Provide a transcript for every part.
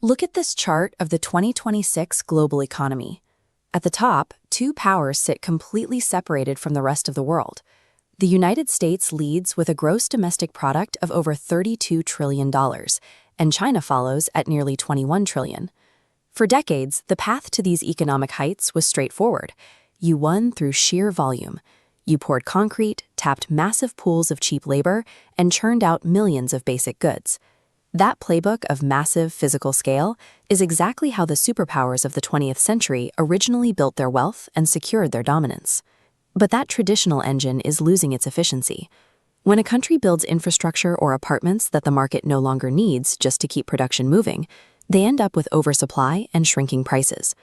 Look at this chart of the 2026 global economy. At the top, two powers sit completely separated from the rest of the world. The United States leads with a gross domestic product of over $32 trillion, and China follows at nearly $21 trillion. For decades, the path to these economic heights was straightforward. You won through sheer volume. You poured concrete, tapped massive pools of cheap labor, and churned out millions of basic goods. That playbook of massive physical scale is exactly how the superpowers of the 20th century originally built their wealth and secured their dominance. But that traditional engine is losing its efficiency. When a country builds infrastructure or apartments that the market no longer needs just to keep production moving, they end up with oversupply and shrinking prices.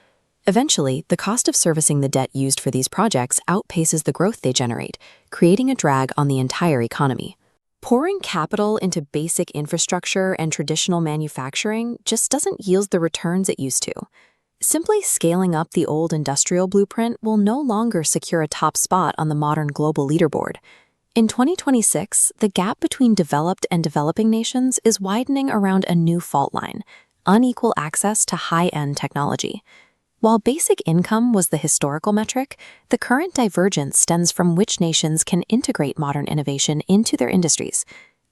Eventually, the cost of servicing the debt used for these projects outpaces the growth they generate, creating a drag on the entire economy. Pouring capital into basic infrastructure and traditional manufacturing just doesn't yield the returns it used to. Simply scaling up the old industrial blueprint will no longer secure a top spot on the modern global leaderboard. In 2026, the gap between developed and developing nations is widening around a new fault line: unequal access to high-end technology. While basic income was the historical metric, the current divergence stems from which nations can integrate modern innovation into their industries.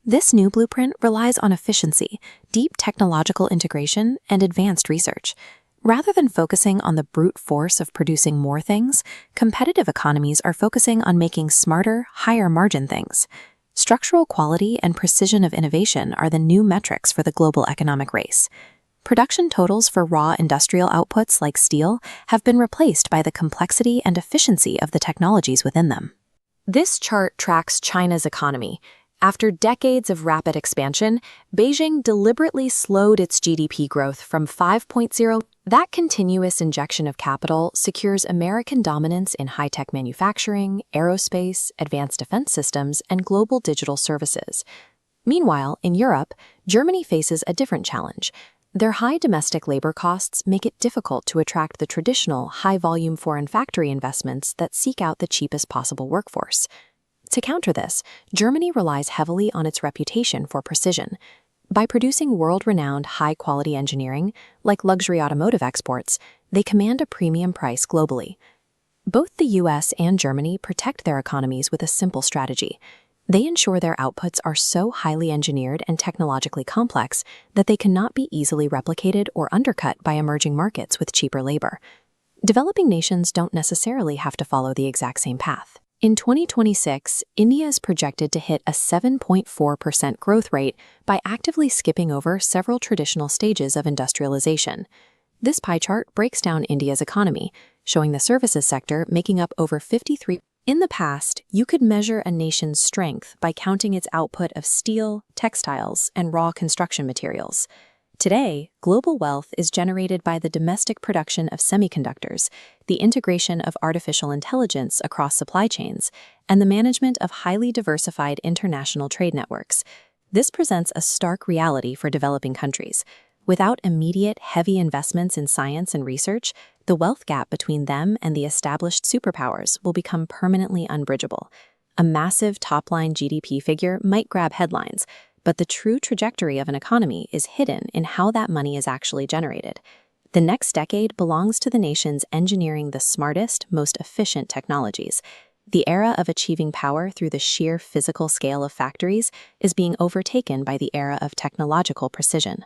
This new blueprint relies on efficiency, deep technological integration, and advanced research. Rather than focusing on the brute force of producing more things, competitive economies are focusing on making smarter, higher-margin things. Structural quality and precision of innovation are the new metrics for the global economic race. Production totals for raw industrial outputs like steel have been replaced by the complexity and efficiency of the technologies within them. This chart tracks China's economy. After decades of rapid expansion, Beijing deliberately slowed its GDP growth from 5.0. That continuous injection of capital secures American dominance in high-tech manufacturing, aerospace, advanced defense systems, and global digital services. Meanwhile, in Europe, Germany faces a different challenge. Their high domestic labor costs make it difficult to attract the traditional high-volume foreign factory investments that seek out the cheapest possible workforce. To counter this, Germany relies heavily on its reputation for precision. By producing world-renowned high-quality engineering, like luxury automotive exports, they command a premium price globally. Both the US and Germany protect their economies with a simple strategy. They ensure their outputs are so highly engineered and technologically complex that they cannot be easily replicated or undercut by emerging markets with cheaper labor. Developing nations don't necessarily have to follow the exact same path. In 2026, India is projected to hit a 7.4% growth rate by actively skipping over several traditional stages of industrialization. This pie chart breaks down India's economy, showing the services sector making up over 53%. In the past, you could measure a nation's strength by counting its output of steel, textiles, and raw construction materials. Today, global wealth is generated by the domestic production of semiconductors, the integration of artificial intelligence across supply chains, and the management of highly diversified international trade networks. This presents a stark reality for developing countries. Without immediate, heavy investments in science and research, the wealth gap between them and the established superpowers will become permanently unbridgeable. A massive top-line GDP figure might grab headlines, but the true trajectory of an economy is hidden in how that money is actually generated. The next decade belongs to the nations engineering the smartest, most efficient technologies. The era of achieving power through the sheer physical scale of factories is being overtaken by the era of technological precision.